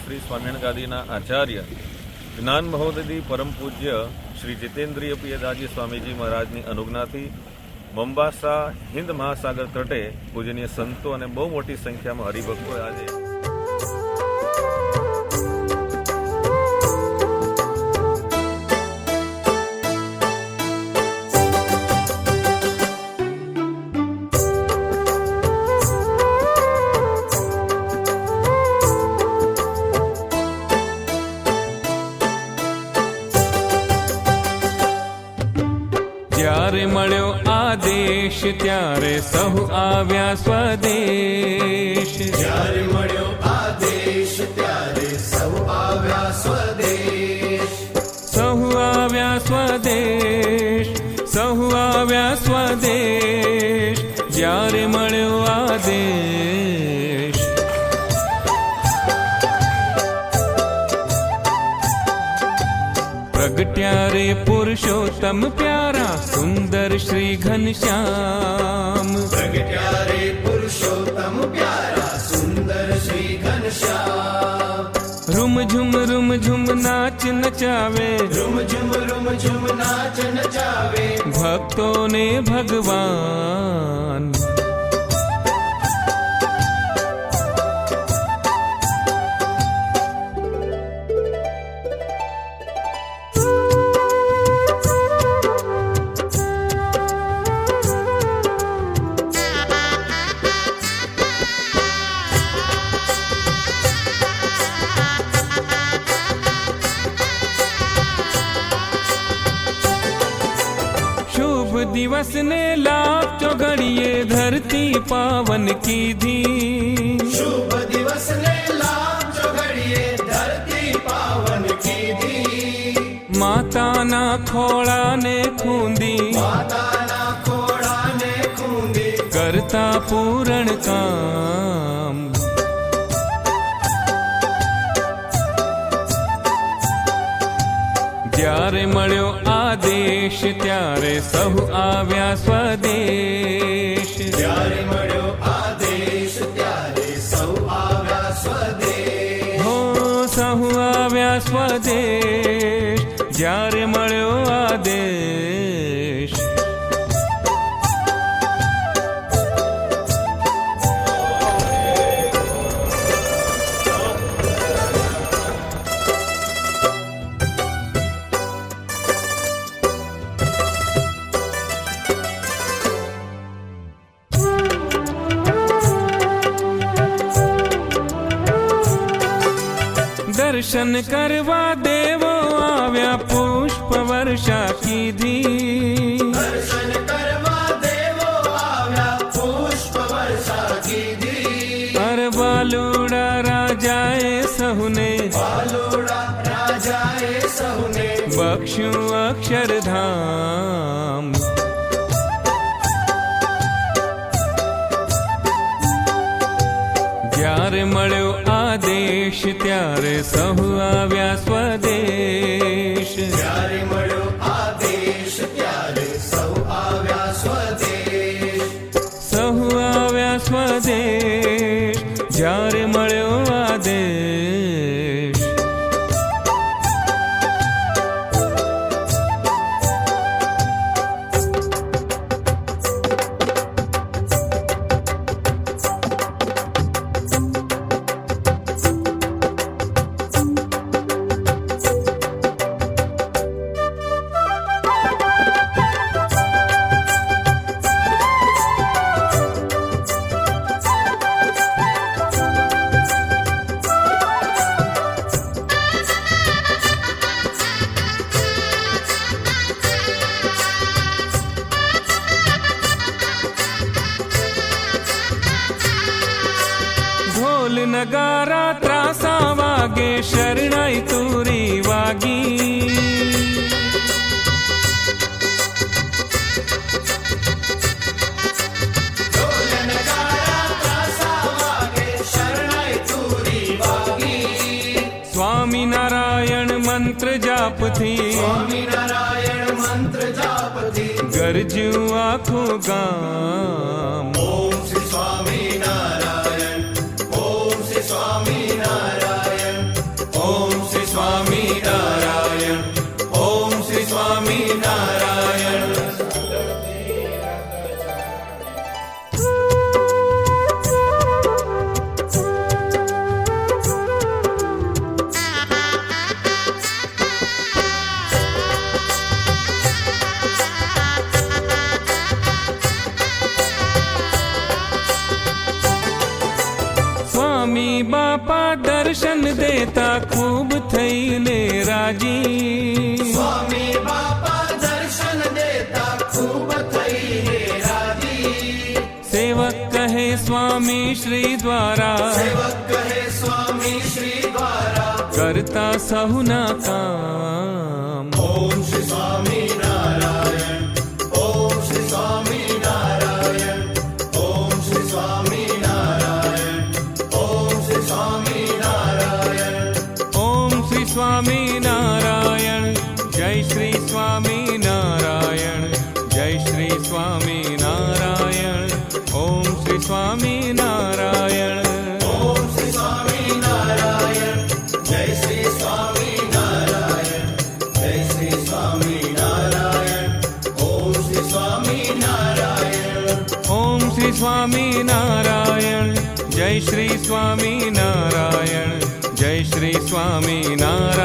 श्री स्वामिनारायण गादीना आचार्य ज्ञान महोदय परम पूज्य श्री जितेन्द्रिय प्रियदासजी स्वामीजी महाराजनी अनुज्ञाथी मोम्बासा हिंद महासागर तटे पूजनीय संतो और बहु मोटी संख्या में हरिभक्तों आज त्यारे मळ्यो आदेश त्यारे सहु आव्या स्वदेश। त्यारे मळ्यो आदेश त्यारे सहु आव्या स्वदेश। सहु आव्या स्वदेश, सहु आव्या स्वदेश। त्यारे मळ्यो आदेश प्रगट्या रे पुरुषोत्तम प्यारा सुंदर श्री घनश्याम। प्रगट्या रे पुरुषोत्तम प्यारा सुंदर श्री घनश्याम। रुम झुम नाच नचावे, रुम झुम नाच नचावे। भक्तों ने भगवान दिवस ने लाभ चौगड़िए धरती पावन की धी। शुभ दिवस ने लाभ चौगड़िए धरती पावन की धी। माता ना खोड़ा ने खूंदी, माता ना खोड़ा ने खूंदी। करता पूर्ण काम त्यारे मळ्यो आदेश त्यारे सहु आव्या स्वदेश। त्यारे मळ्यो आदेश त्यारे सहु आव्या स्वदेश। हो सहु आव्या स्वदेश त्यारे मळ्यो आदेश। दर्शन करवा देवो आव्या पुष्प वर्षा की धी। दर्शन करवा देवो आव्या पुष्प वर्षा की धी। अर बालूड़ा राजाए सहुने, बालूड़ा राजाए सहुने। बख्शु अक्षरधाम त्यारे मळ्यो आदेश त्यारे सहु आव्या स्वदेश। त्यारे मळ्यो आदेश त्यारे सहु आव्या स्वदेश। सहु आव्या स्वदेश त्यारे मळ्यो आदेश। ढोल नगारा त्रासा वागे शरणाई तुरी वागी। ढोल नगारा त्रासा वागे शरणाई तुरी वागी। स्वामी नारायण मंत्र जाप थी, स्वामी नारायण मंत्र जाप थी। गरजू आखो गाम ओम श्री स्वामी नारायण, ओम श्री स्वामी नारायण। દર્શન દેતા ખૂબ થઈને રાજી. સ્વામી બાપા દર્શન દેતા ખૂબ થઈને રાજી. સેવક કહે સ્વામી શ્રી દ્વારા, સેવક કહે સ્વામી શ્રી દ્વારા, કરતા સહુના કામ. ઓમ શ્રી સ્વામી નારાયણ, ઓમ શ્રી સ્વામી નારાયણ, ઓમ શ્રી સ્વામી નારાયણ, ઓમ શ્રી સ્વામી નારાયણ. ઓમ શ્રી સ્વામી નારાયણ, જય શ્રી સ્વામી નારાયણ, જય શ્રી સ્વામી નારાયણ. ઓમ શ્રી સ્વામી નારાયણ. ઓમ શ્રી સ્વામી નારાયણ, જય શ્રી સ્વામી નારાયણ, જય શ્રી સ્વામી નારાયણ. ઓમ શ્રી સ્વામી નારાયણ. ઓમ શ્રી સ્વામી નારાયણ, જય શ્રી સ્વામી નારાયણ, જય શ્રી સ્વામી નારાયણ.